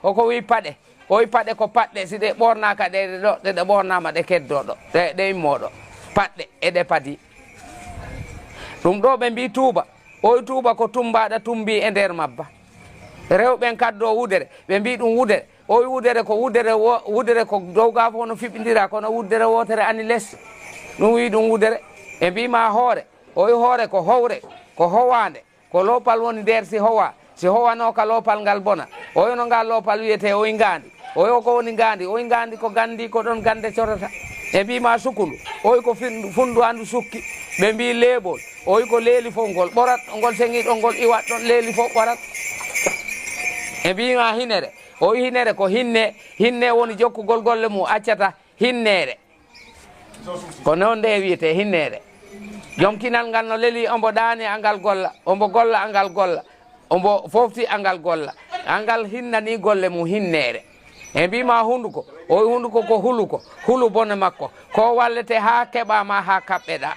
hoko wi paɗe o wi paɗe ko paɗɗe si ɗe ɓornaka ɗe ɗo ɗe ɓornama ɗe keddoɗo ɗe immoɗo paɗɗe eɗe padi ɗum ɗo ɓe mbi tuuba o tuuba ko tumbaɗa tumbi e nder mabba rewɓen kaddo wudere ɓe mbi ɗum wudere o wudere ko dow ga fof no fiɓidira kono wudere wotere ani less ɗum wi ɗum wudere e mbima hoore o wi hoore ko howre ko howande ko lopal woni nder si howanoka lopal ngal bona o wi no ngal lopal wiyete o wi ngandi o wi ko woni ngandi o wi ngandi ko gandi ko ɗon gande corata e mbima sukundu o wi ko fundu andu sukki ɓe mbi leeɓol o wi ko leeli fof ngol ɓorat ngol seŋiɗo ngol iwat ɗon leeli fof ɓorat e mbima hinere o wi hinere ko hinne woni jokkugol golle mum accata hinnere ko noon nde wiyete hinnere joom kinal ngal no leeli ombo ɗaani angal golla ombo golla angal golla ombo fofti angal golla angal hinnani golle mum hinnere e mbima hunduko o wi hunduko ko hulu bone makko ko wallete ha keɓama ha kaɓɓeɗa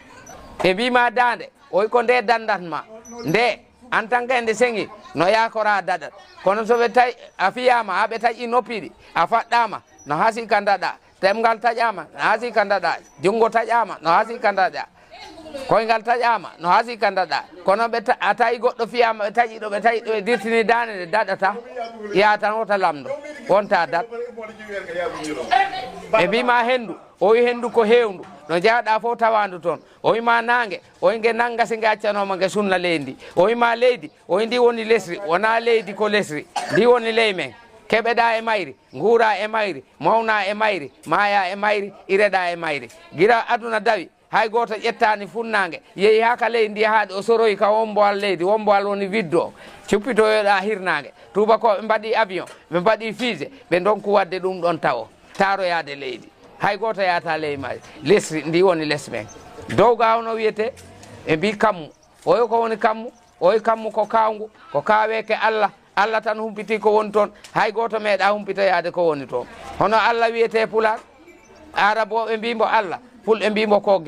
e mbima dande o wi ko nde dandatma nde en tant que nde seŋi no yakora daɗat kono so ɓe tawi a fiyama ha ɓe taƴi noppiɗi a faɗɗama no hasi ka daɗa temgal taƴama no hasi ka daɗa jungo taƴama no hasi ka daɗa koyngal taƴama no hasi ka daɗa kono a tawi goɗɗo fiyama ɓe taƴi ɗo ɓe dirtini dande nde daɗata ya tan wota lamdo wonta dat ɓe mbima hendu o wi hendu ko hewndu no jawɗa fof tawandu toon o wima nangue o wi nge nanggasi nge accanoma nge sunna leydi o wima leydi o wi ndi woni lesri wona leydi ko lesri ndi woni ley men keɓeɗa e mayri guura e mayri mawna e mayri maya e mayri ireɗa e mayri guila aduna dawi hay goto ƴettani funnangue yeehi ha ka leydi ndi haaɗi o soroyi ka womboal leydi womboal woni viddo o cuppitoyoɗa hirnangue tubakoɓe mbaɗi avion ɓe mbaɗi fusé ɓe donku wadde ɗum ɗon tawo taroyade leydi hay goto yata ley mari lesri ndi woni less men dow gawno wiyete e mbi kammu oyo ko woni kammu oyi kammu ko kawngu ko kaweke Allah tan humpiti ko woni toon hay goto meeɗa humpitoyade ko woni toon hono Allah wiyete pulaar araboɓe mbimo Allah fulɓe mbimo ko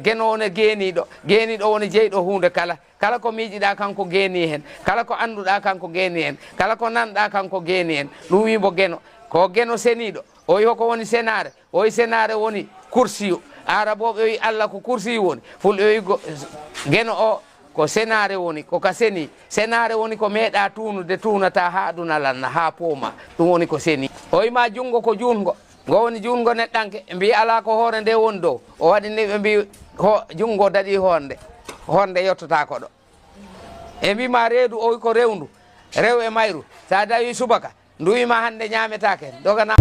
geno woni geeniɗo woni jeyɗo hunde kala ko miijiɗa kanko geeni hen kala ko annduɗa kanko geeni hen kala ko nanɗa kanko geeni hen ɗum wimo ko geno seniɗo o wi hoko woni senare o wi senare woni kursiyu araboɓe wi Allah ko kursiyu woni fulɓe wi geno o ko senare woni koka seni senare woni ko meeɗa tunude tunata ha aduna lanna ha pooma ɗum woni ko seni o wima jungo ko jungo ngo woni jungo neɗɗanke mbi ala ko hoore nde woni dow o waɗini ɓe mbi jungo daɗi honde yettota ko ɗo e mbima reedu o wi ko rewndu rew e mayru sa dawi subaka nduwima hande ñametake dogana